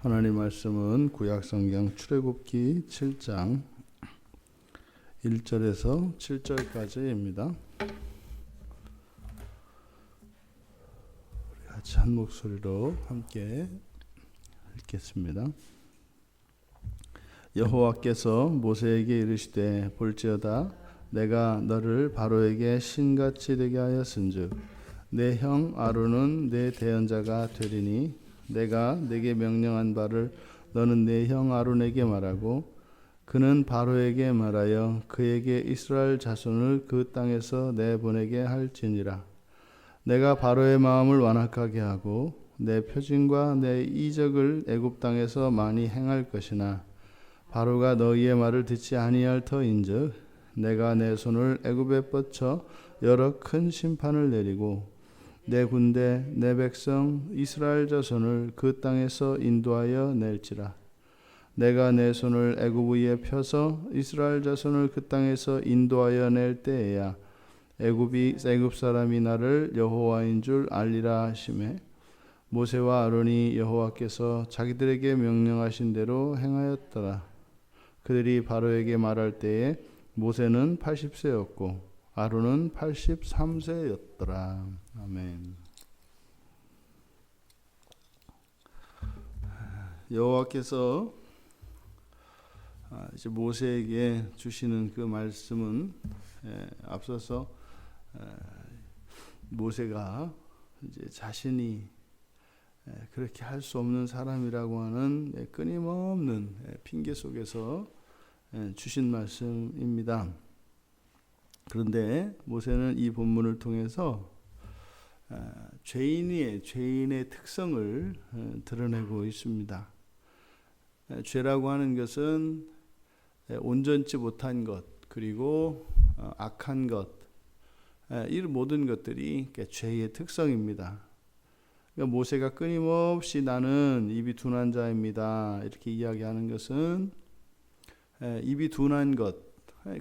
하나님 말씀은 구약성경 출애굽기 7장 1절에서 7절까지입니다. 우리 같이 한 목소리로 함께 읽겠습니다. 여호와께서 모세에게 이르시되 볼지어다 내가 너를 바로에게 신같이 되게 하였은즉 내 형 아론은 내 대언자가 되리니 내가 내게 명령한 바를 너는 내 형 아론에게 말하고 그는 바로에게 말하여 그에게 이스라엘 자손을 그 땅에서 내보내게 할지니라. 내가 바로의 마음을 완악하게 하고 내 표징과 내 이적을 애굽 땅에서 많이 행할 것이나 바로가 너희의 말을 듣지 아니할 터인즉 내가 내 손을 애굽에 뻗쳐 여러 큰 심판을 내리고 내 군대 내 백성 이스라엘 자손을 그 땅에서 인도하여 낼지라. 내가 내 손을 애굽 위에 펴서 이스라엘 자손을 그 땅에서 인도하여 낼 때에야 애굽 사람이 나를 여호와인 줄 알리라 하시매 모세와 아론이 여호와께서 자기들에게 명령하신 대로 행하였더라. 그들이 바로에게 말할 때에 모세는 80세였고 아론은 83세였더라. 아멘. 여호와께서 이제 모세에게 주시는 그 말씀은 앞서서 모세가 이제 자신이 그렇게 할 수 없는 사람이라고 하는 끊임없는 핑계 속에서 주신 말씀입니다. 그런데 모세는 이 본문을 통해서 죄인의 특성을 드러내고 있습니다. 죄라고 하는 것은 온전치 못한 것, 그리고 악한 것, 이 모든 것들이 죄의 특성입니다. 그러니까 모세가 끊임없이 나는 입이 둔한 자입니다, 이렇게 이야기하는 것은 입이 둔한 것,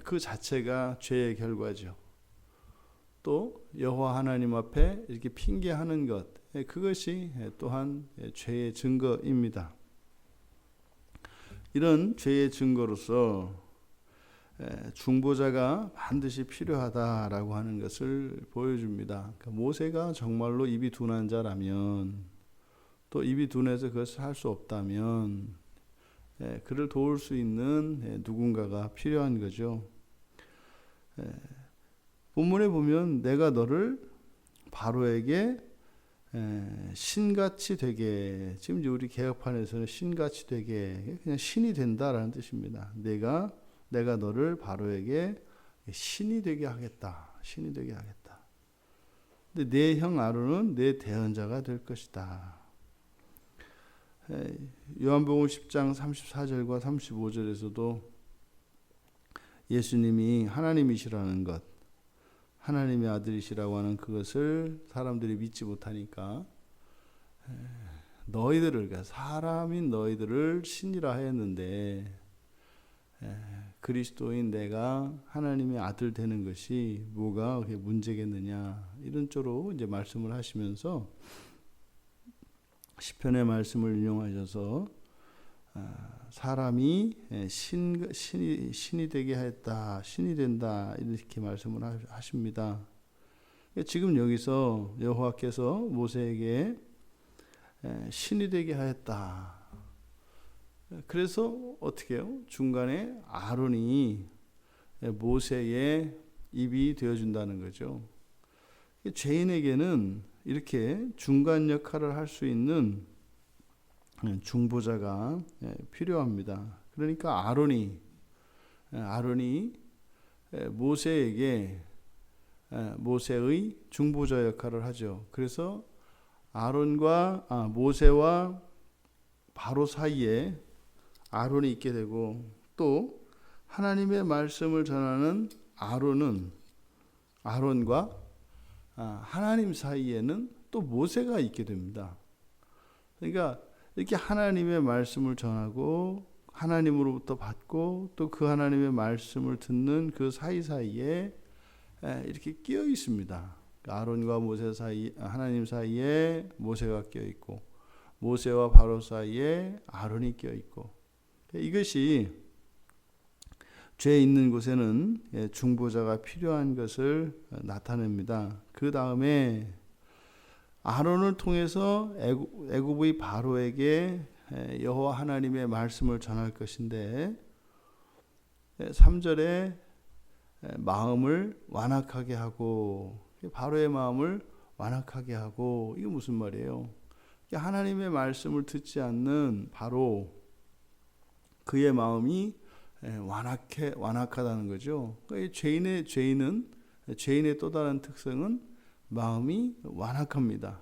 그 자체가 죄의 결과죠. 또 여호와 하나님 앞에 이렇게 핑계하는 것, 그것이 또한 죄의 증거입니다. 이런 죄의 증거로서 중보자가 반드시 필요하다라고 하는 것을 보여줍니다. 그러니까 모세가 정말로 입이 둔한 자라면, 또 입이 둔해서 그것을 할 수 없다면 그를 도울 수 있는 누군가가 필요한 거죠. 본문에 보면 내가 너를 바로에게 신같이 되게, 지금 우리 개혁판에서는 신같이 되게, 그냥 신이 된다라는 뜻입니다. 내가 너를 바로에게 신이 되게 하겠다. 신이 되게 하겠다. 근데 내 형 아론은 내 대언자가 될 것이다. 요한복음 10장 34절과 35절에서도 예수님이 하나님이시라는 것, 하나님의 아들이시라고 하는 그것을 사람들이 믿지 못하니까 그러니까 사람인 너희들을 신이라 하였는데 그리스도인 내가 하나님의 아들 되는 것이 뭐가 그게 문제겠느냐, 이런 쪽으로 이제 말씀을 하시면서 시편의 말씀을 인용하셔서 사람이 신이 되게 하였다, 신이 된다, 이렇게 말씀을 하십니다. 지금 여기서 여호와께서 모세에게 신이 되게 하였다. 그래서 어떻게 해요? 중간에 아론이 모세의 입이 되어준다는 거죠. 죄인에게는 이렇게 중간 역할을 할 수 있는 중보자가 필요합니다. 그러니까 아론이 모세에게 모세의 중보자 역할을 하죠. 그래서 모세와 바로 사이에 아론이 있게 되고, 또 하나님의 말씀을 전하는 아론과 하나님 사이에는 또 모세가 있게 됩니다. 그러니까 이렇게 하나님의 말씀을 전하고 하나님으로부터 받고 또 그 하나님의 말씀을 듣는 그 사이사이에 이렇게 끼어 있습니다. 아론과 모세 사이, 하나님 사이에 모세가 끼어 있고 모세와 바로 사이에 아론이 껴 있고, 이것이 죄 있는 곳에는 중보자가 필요한 것을 나타냅니다. 그 다음에 아론을 통해서 애굽의 바로에게 여호와 하나님의 말씀을 전할 것인데 3절에 마음을 완악하게 하고, 바로의 마음을 완악하게 하고, 이게 무슨 말이에요? 하나님의 말씀을 듣지 않는 바로 그의 마음이 완악하다는 거죠. 죄인의 또 다른 특성은 마음이 완악합니다.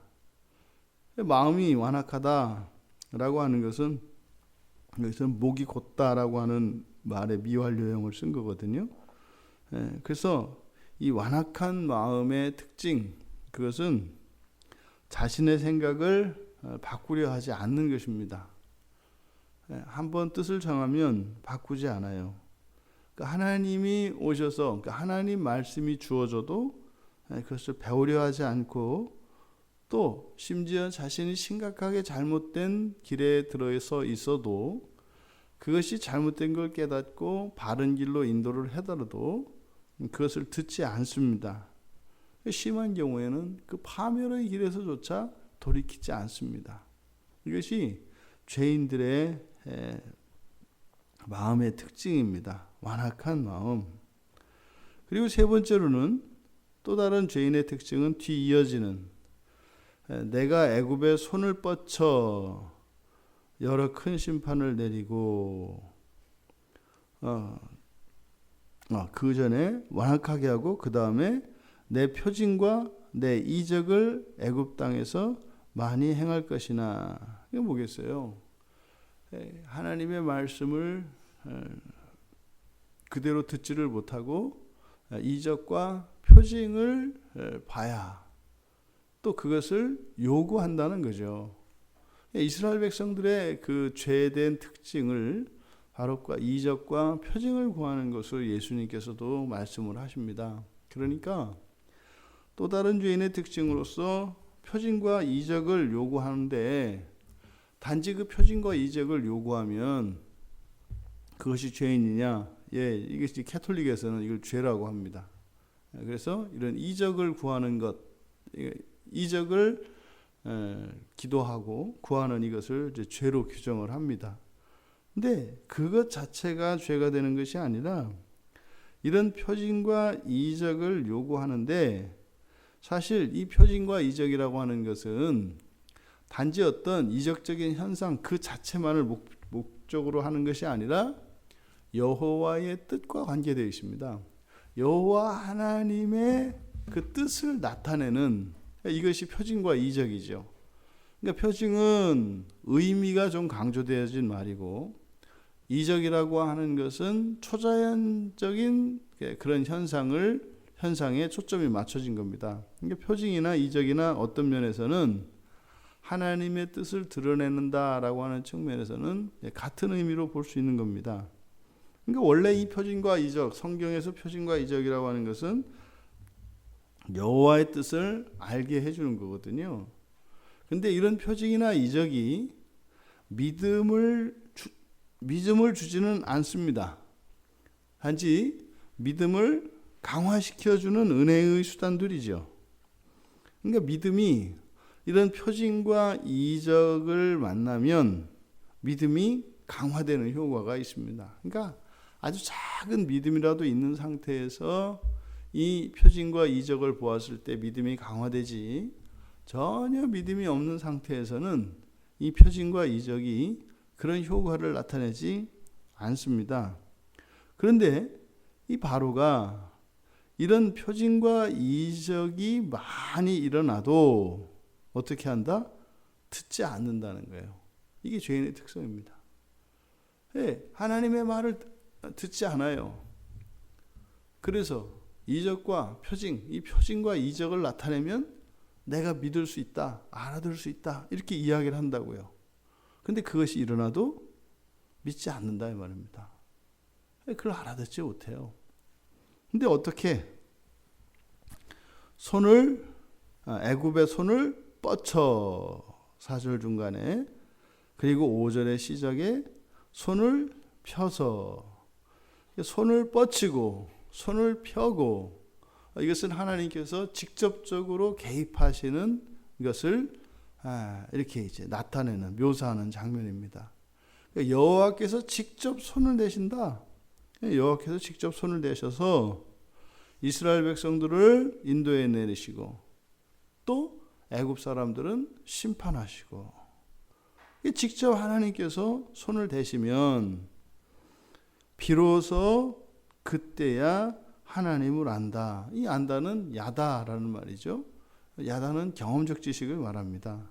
마음이 완악하다라고 하는 것은 여기서는 목이 곧다라고 하는 말의 미완료형을 쓴 거거든요. 그래서 이 완악한 마음의 특징, 그것은 자신의 생각을 바꾸려 하지 않는 것입니다. 한번 뜻을 정하면 바꾸지 않아요. 그러니까 하나님이 오셔서, 그러니까 하나님 말씀이 주어져도 그것을 배우려 하지 않고, 또 심지어 자신이 심각하게 잘못된 길에 들어서 있어도 그것이 잘못된 걸 깨닫고 바른 길로 인도를 하더라도 그것을 듣지 않습니다. 심한 경우에는 그 파멸의 길에서조차 돌이키지 않습니다. 이것이 죄인들의 마음의 특징입니다. 완악한 마음. 그리고 세 번째로는 또 다른 죄인의 특징은 뒤이어지는, 내가 애굽에 손을 뻗쳐 여러 큰 심판을 내리고, 그 전에 완악하게 하고 그 다음에 내 표징과 내 이적을 애굽 땅에서 많이 행할 것이나. 이게 뭐겠어요? 하나님의 말씀을 그대로 듣지를 못하고 이적과 표징을 봐야 또 그것을 요구한다는 거죠. 이스라엘 백성들의 그 죄된 특징을 바로 이적과 표징을 구하는 것을 예수님께서도 말씀을 하십니다. 그러니까 또 다른 죄인의 특징으로서 표징과 이적을 요구하는데, 단지 그 표징과 이적을 요구하면 그것이 죄인이냐? 이것이 캐톨릭에서는 이걸 죄라고 합니다. 그래서 이런 이적을 구하는 것, 이적을 기도하고 구하는 이것을 이제 죄로 규정을 합니다. 근데 그것 자체가 죄가 되는 것이 아니라 이런 표징과 이적을 요구하는데, 사실 이 표징과 이적이라고 하는 것은 단지 어떤 이적적인 현상 그 자체만을 목적으로 하는 것이 아니라 여호와의 뜻과 관계되어 있습니다. 여호와 하나님의 그 뜻을 나타내는, 이것이 표징과 이적이죠. 그러니까 표징은 의미가 좀 강조되어진 말이고, 이적이라고 하는 것은 초자연적인 그런 현상에 초점이 맞춰진 겁니다. 그러니까 표징이나 이적이나 어떤 면에서는 하나님의 뜻을 드러내는다라고 하는 측면에서는 같은 의미로 볼 수 있는 겁니다. 그러니까 원래 이 표징과 이적, 성경에서 표징과 이적이라고 하는 것은 여호와의 뜻을 알게 해주는 거거든요. 그런데 이런 표징이나 이적이 믿음을 주지는 않습니다. 단지 믿음을 강화시켜주는 은혜의 수단들이죠. 그러니까 믿음이 이런 표징과 이적을 만나면 믿음이 강화되는 효과가 있습니다. 그러니까 아주 작은 믿음이라도 있는 상태에서 이 표징과 이적을 보았을 때 믿음이 강화되지, 전혀 믿음이 없는 상태에서는 이 표징과 이적이 그런 효과를 나타내지 않습니다. 그런데 이 바로가 이런 표징과 이적이 많이 일어나도 어떻게 한다? 듣지 않는다는 거예요. 이게 죄인의 특성입니다. 하나님의 말을 듣지 않아요. 그래서 이적과 표징, 이 표징과 이적을 나타내면 내가 믿을 수 있다, 알아들을 수 있다, 이렇게 이야기를 한다고요. 근데 그것이 일어나도 믿지 않는다 이 말입니다. 그걸 알아듣지 못해요. 근데 어떻게 애굽의 손을 뻗쳐 4절 중간에. 그리고 5절의 시작에 손을 펴서, 손을 뻗치고 손을 펴고, 이것은 하나님께서 직접적으로 개입하시는 것을 이렇게 이제 나타내는, 묘사하는 장면입니다. 여호와께서 직접 손을 대신다. 여호와께서 직접 손을 대셔서 이스라엘 백성들을 인도에 내리시고 또 애굽 사람들은 심판하시고, 직접 하나님께서 손을 대시면 비로소 그때야 하나님을 안다. 이 안다는 야다라는 말이죠. 야다는 경험적 지식을 말합니다.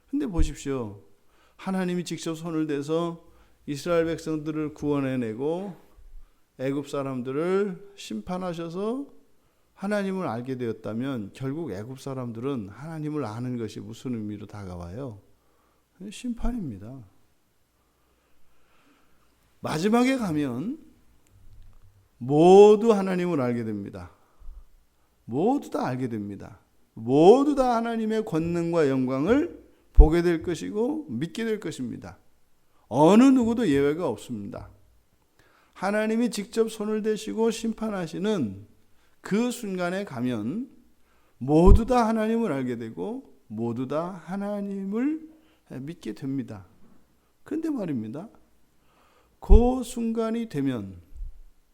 근데 보십시오. 하나님이 직접 손을 대서 이스라엘 백성들을 구원해내고 애굽 사람들을 심판하셔서 하나님을 알게 되었다면 결국 애굽 사람들은 하나님을 아는 것이 무슨 의미로 다가와요? 심판입니다. 마지막에 가면 모두 하나님을 알게 됩니다. 모두 다 알게 됩니다. 모두 다 하나님의 권능과 영광을 보게 될 것이고 믿게 될 것입니다. 어느 누구도 예외가 없습니다. 하나님이 직접 손을 대시고 심판하시는 그 순간에 가면 모두 다 하나님을 알게 되고 모두 다 하나님을 믿게 됩니다. 그런데 말입니다. 그 순간이 되면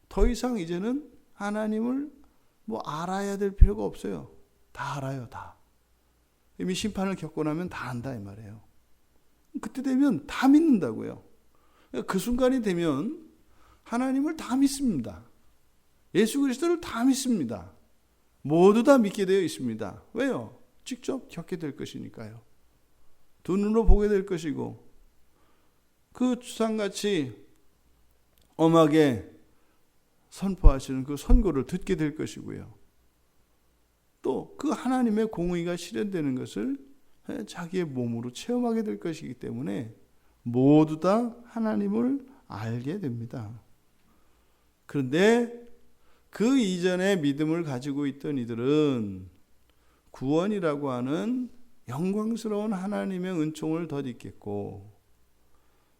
더 이상 이제는 하나님을 알아야 될 필요가 없어요. 다 알아요, 다. 이미 심판을 겪고 나면 다 안다 이 말이에요. 그때 되면 다 믿는다고요. 그 순간이 되면 하나님을 다 믿습니다. 예수 그리스도를 다 믿습니다. 모두 다 믿게 되어 있습니다. 왜요? 직접 겪게 될 것이니까요. 두 눈으로 보게 될 것이고 그 주상같이 엄하게 선포하시는 그 선고를 듣게 될 것이고요. 또 그 하나님의 공의가 실현되는 것을 자기의 몸으로 체험하게 될 것이기 때문에 모두 다 하나님을 알게 됩니다. 그런데 그 이전에 믿음을 가지고 있던 이들은 구원이라고 하는 영광스러운 하나님의 은총을 덧입겠고,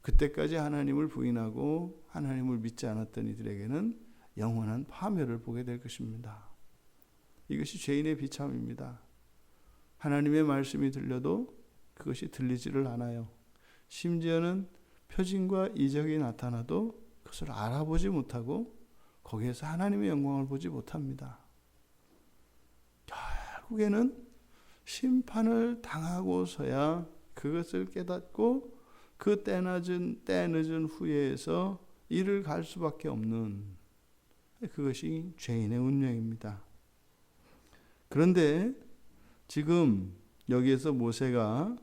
그때까지 하나님을 부인하고 하나님을 믿지 않았던 이들에게는 영원한 파멸을 보게 될 것입니다. 이것이 죄인의 비참입니다. 하나님의 말씀이 들려도 그것이 들리지를 않아요. 심지어는 표징과 이적이 나타나도 그것을 알아보지 못하고 거기에서 하나님의 영광을 보지 못합니다. 결국에는 심판을 당하고서야 그것을 깨닫고 그 때 늦은 후에서 이를 갈 수밖에 없는, 그것이 죄인의 운명입니다. 그런데 지금 여기에서 모세가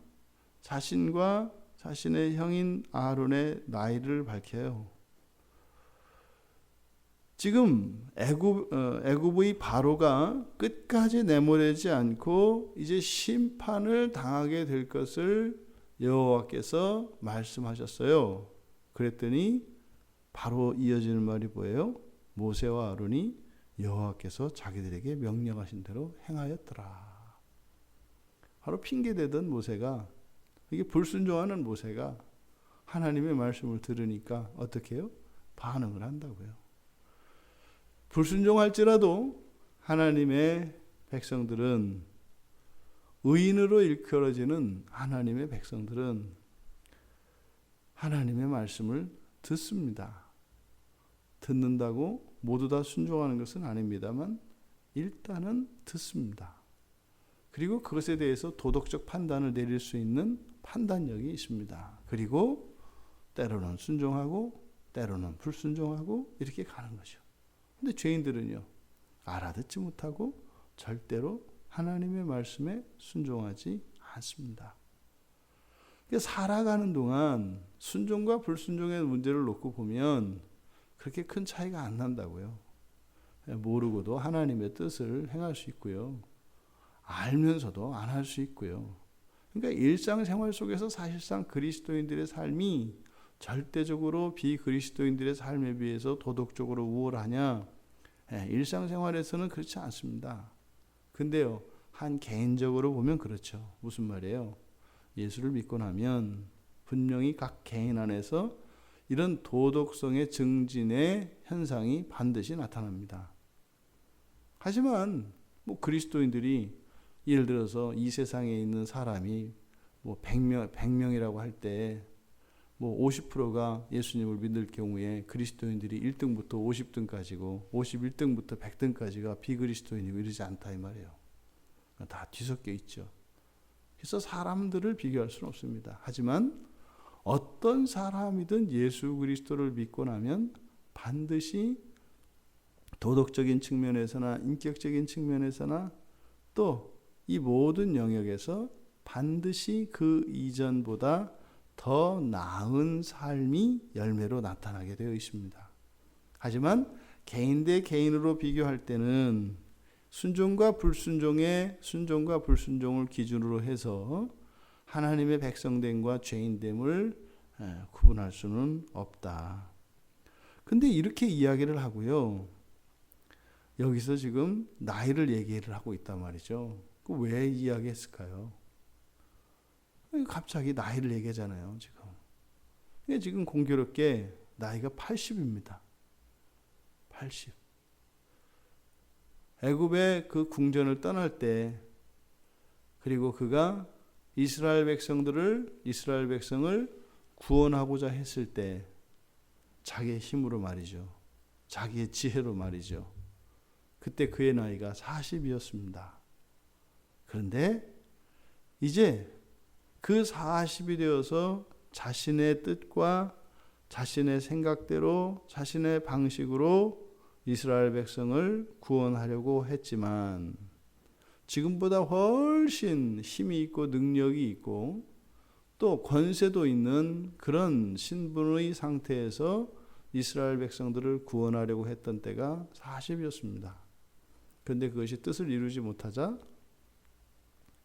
자신과 자신의 형인 아론의 나이를 밝혀요. 지금 애굽의 바로가 끝까지 내모내지 않고 이제 심판을 당하게 될 것을 여호와께서 말씀하셨어요. 그랬더니 바로 이어지는 말이 뭐예요? 모세와 아론이 여호와께서 자기들에게 명령하신 대로 행하였더라. 바로 핑계대던 모세가, 이게 불순종하는 모세가 하나님의 말씀을 들으니까 어떻게 해요? 반응을 한다고요. 불순종할지라도 하나님의 백성들은, 의인으로 일컬어지는 하나님의 백성들은 하나님의 말씀을 듣습니다. 듣는다고 모두 다 순종하는 것은 아닙니다만 일단은 듣습니다. 그리고 그것에 대해서 도덕적 판단을 내릴 수 있는 판단력이 있습니다. 그리고 때로는 순종하고 때로는 불순종하고 이렇게 가는 거죠. 근데 죄인들은요, 알아듣지 못하고 절대로 하나님의 말씀에 순종하지 않습니다. 살아가는 동안 순종과 불순종의 문제를 놓고 보면 그렇게 큰 차이가 안 난다고요. 모르고도 하나님의 뜻을 행할 수 있고요. 알면서도 안 할 수 있고요. 그러니까 일상생활 속에서 사실상 그리스도인들의 삶이 절대적으로 비그리스도인들의 삶에 비해서 도덕적으로 우월하냐? 일상생활에서는 그렇지 않습니다. 근데요, 한 개인적으로 보면 그렇죠. 무슨 말이에요? 예수를 믿고 나면 분명히 각 개인 안에서 이런 도덕성의 증진의 현상이 반드시 나타납니다. 하지만 그리스도인들이 예를 들어서 이 세상에 있는 사람이 100명이라고 할 때 50%가 예수님을 믿을 경우에 그리스도인들이 1등부터 50등까지고 51등부터 100등까지가 비그리스도인이고 이러지 않다 이 말이에요. 다 뒤섞여 있죠. 그래서 사람들을 비교할 수는 없습니다. 하지만 어떤 사람이든 예수 그리스도를 믿고 나면 반드시 도덕적인 측면에서나 인격적인 측면에서나 또 이 모든 영역에서 반드시 그 이전보다 더 나은 삶이 열매로 나타나게 되어 있습니다. 하지만 개인 대 개인으로 비교할 때는 순종과 불순종을 기준으로 해서 하나님의 백성됨과 죄인됨을 구분할 수는 없다. 근데 이렇게 이야기를 하고요. 여기서 지금 나이를 얘기를 하고 있단 말이죠. 왜 이야기했을까요? 갑자기 나이를 얘기하잖아요. 지금 공교롭게 나이가 80입니다. 80. 애굽의 그 궁전을 떠날 때, 그리고 그가 이스라엘 백성을 구원하고자 했을 때 자기의 힘으로 말이죠. 자기의 지혜로 말이죠. 그때 그의 나이가 40이었습니다. 그런데 이제 그 40이 되어서 자신의 뜻과 자신의 생각대로 자신의 방식으로 이스라엘 백성을 구원하려고 했지만 지금보다 훨씬 힘이 있고 능력이 있고 또 권세도 있는 그런 신분의 상태에서 이스라엘 백성들을 구원하려고 했던 때가 40이었습니다. 그런데 그것이 뜻을 이루지 못하자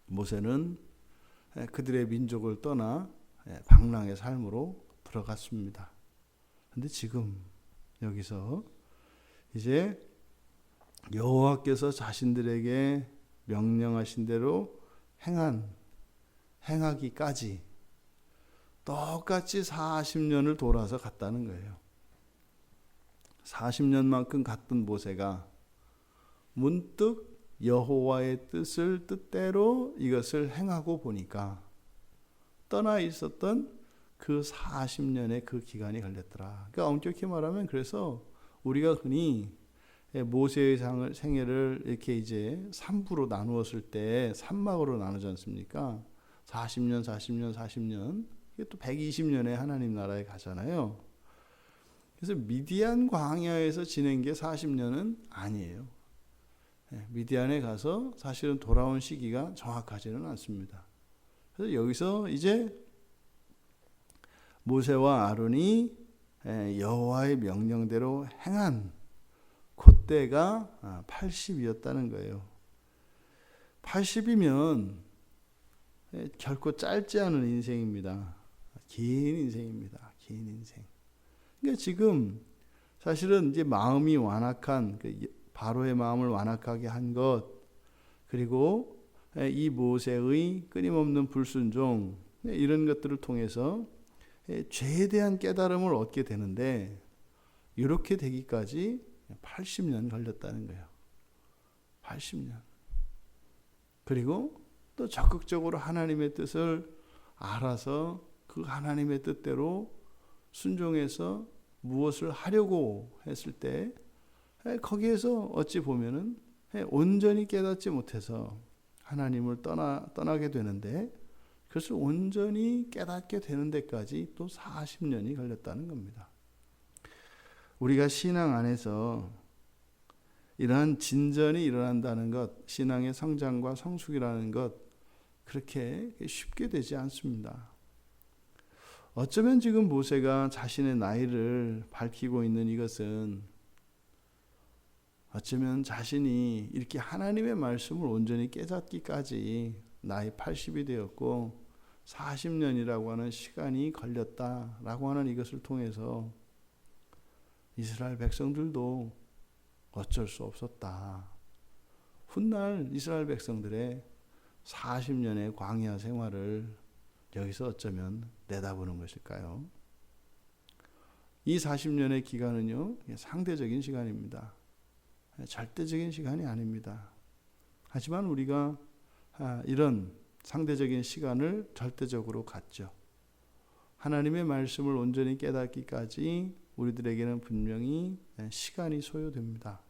모세는 그들의 민족을 떠나 방랑의 삶으로 들어갔습니다. 그런데 지금 여기서 이제 여호와께서 자신들에게 명령하신 대로 행하기까지 똑같이 40년을 돌아서 갔다는 거예요. 40년만큼 갔던 모세가 문득 여호와의 뜻대로 이것을 행하고 보니까 떠나 있었던 그 40년의 그 기간이 걸렸더라. 그러니까 엄격히 말하면 그래서 우리가 흔히 모세의 생애를 이렇게 이제 3부로 나누었을 때 3막으로 나누지 않습니까? 40년 이게 또 120년에 하나님 나라에 가잖아요. 그래서 미디안 광야에서 지낸 게 40년은 아니에요. 미디안에 가서 사실은 돌아온 시기가 정확하지는 않습니다. 그래서 여기서 이제 모세와 아론이 여호와의 명령대로 행한 그때가 80이었다는 거예요. 80이면 결코 짧지 않은 인생입니다. 긴 인생입니다. 긴 인생. 그러니까 지금 사실은 이제 마음이 완악한 바로의 마음을 완악하게 한 것, 그리고 이 모세의 끊임없는 불순종, 이런 것들을 통해서 죄에 대한 깨달음을 얻게 되는데 이렇게 되기까지 80년 걸렸다는 거예요. 80년. 그리고 또 적극적으로 하나님의 뜻을 알아서 그 하나님의 뜻대로 순종해서 무엇을 하려고 했을 때 거기에서 어찌 보면은 온전히 깨닫지 못해서 하나님을 떠나게 되는데 그것을 온전히 깨닫게 되는 데까지 또 40년이 걸렸다는 겁니다. 우리가 신앙 안에서 이러한 진전이 일어난다는 것, 신앙의 성장과 성숙이라는 것, 그렇게 쉽게 되지 않습니다. 어쩌면 지금 모세가 자신의 나이를 밝히고 있는 이것은 어쩌면 자신이 이렇게 하나님의 말씀을 온전히 깨닫기까지 나이 80이 되었고 40년이라고 하는 시간이 걸렸다라고 하는 이것을 통해서 이스라엘 백성들도 어쩔 수 없었다. 훗날 이스라엘 백성들의 40년의 광야 생활을 여기서 어쩌면 내다보는 것일까요? 이 40년의 기간은요, 상대적인 시간입니다. 절대적인 시간이 아닙니다. 하지만 우리가 이런 상대적인 시간을 절대적으로 갖죠. 하나님의 말씀을 온전히 깨닫기까지 우리들에게는 분명히 시간이 소요됩니다.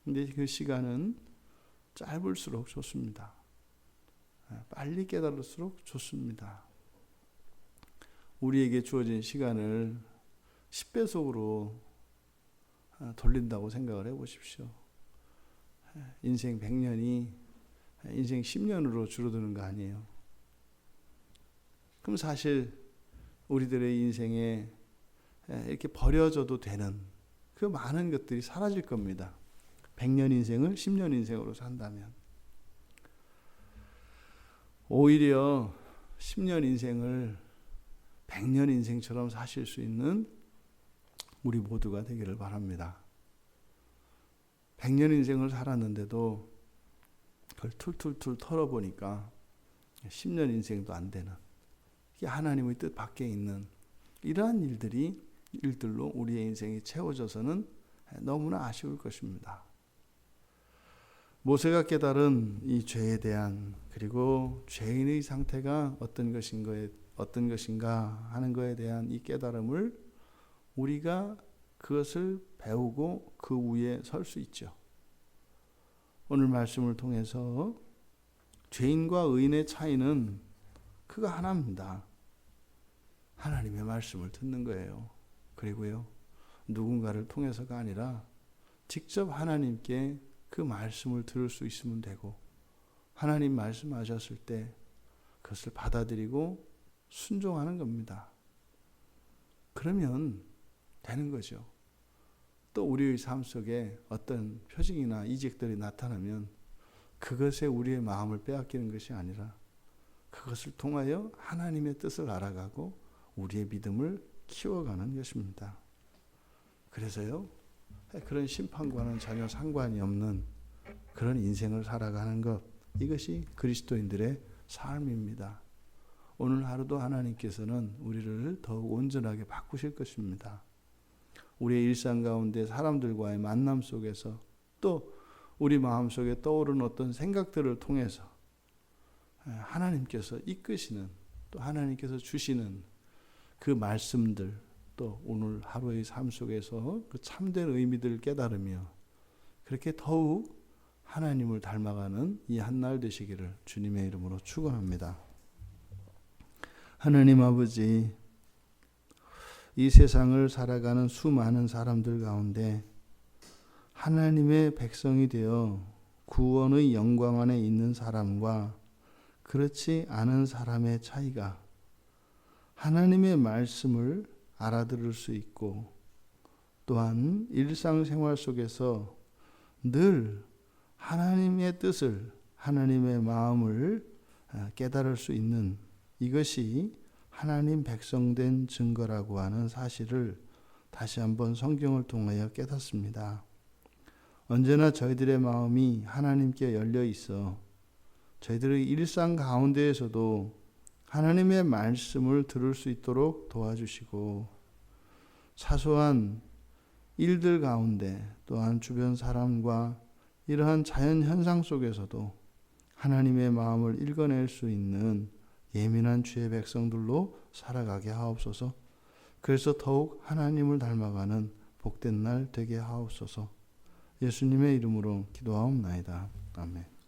근데 그 시간은 짧을수록 좋습니다. 빨리 깨달을수록 좋습니다. 우리에게 주어진 시간을 10배속으로 돌린다고 생각을 해보십시오. 인생 100년이 인생 10년으로 줄어드는 거 아니에요. 그럼 사실 우리들의 인생에 이렇게 버려져도 되는 그 많은 것들이 사라질 겁니다. 100년 인생을 10년 인생으로 산다면. 오히려 10년 인생을 100년 인생처럼 사실 수 있는 우리 모두가 되기를 바랍니다. 100년 인생을 살았는데도 그걸 툴툴툴 털어보니까 10년 인생도 안 되는, 이게 하나님의 뜻 밖에 있는 이러한 일들로 우리의 인생이 채워져서는 너무나 아쉬울 것입니다. 모세가 깨달은 이 죄에 대한, 그리고 죄인의 상태가 어떤 것인가 하는 것에 대한 이 깨달음을 우리가 그것을 배우고 그 위에 설 수 있죠. 오늘 말씀을 통해서 죄인과 의인의 차이는 그거 하나입니다. 하나님의 말씀을 듣는 거예요. 그리고요, 누군가를 통해서가 아니라 직접 하나님께 그 말씀을 들을 수 있으면 되고, 하나님 말씀하셨을 때 그것을 받아들이고 순종하는 겁니다. 그러면 되는 거죠. 또 우리의 삶 속에 어떤 표징이나 이직들이 나타나면 그것에 우리의 마음을 빼앗기는 것이 아니라 그것을 통하여 하나님의 뜻을 알아가고 우리의 믿음을 키워가는 것입니다. 그래서요, 그런 심판과는 전혀 상관이 없는 그런 인생을 살아가는 것, 이것이 그리스도인들의 삶입니다. 오늘 하루도 하나님께서는 우리를 더욱 온전하게 바꾸실 것입니다. 우리의 일상 가운데 사람들과의 만남 속에서, 또 우리 마음속에 떠오르는 어떤 생각들을 통해서 하나님께서 이끄시는, 또 하나님께서 주시는 그 말씀들, 또 오늘 하루의 삶 속에서 그 참된 의미들을 깨달으며 그렇게 더욱 하나님을 닮아가는 이 한날 되시기를 주님의 이름으로 축원합니다. 하나님 아버지, 이 세상을 살아가는 수많은 사람들 가운데 하나님의 백성이 되어 구원의 영광 안에 있는 사람과 그렇지 않은 사람의 차이가, 하나님의 말씀을 알아들을 수 있고 또한 일상생활 속에서 늘 하나님의 뜻을, 하나님의 마음을 깨달을 수 있는, 이것이 하나님 백성된 증거라고 하는 사실을 다시 한번 성경을 통하여 깨닫습니다. 언제나 저희들의 마음이 하나님께 열려 있어 저희들의 일상 가운데에서도 하나님의 말씀을 들을 수 있도록 도와주시고, 사소한 일들 가운데 또한 주변 사람과 이러한 자연 현상 속에서도 하나님의 마음을 읽어낼 수 있는 예민한 주의 백성들로 살아가게 하옵소서. 그래서 더욱 하나님을 닮아가는 복된 날 되게 하옵소서. 예수님의 이름으로 기도하옵나이다. 아멘.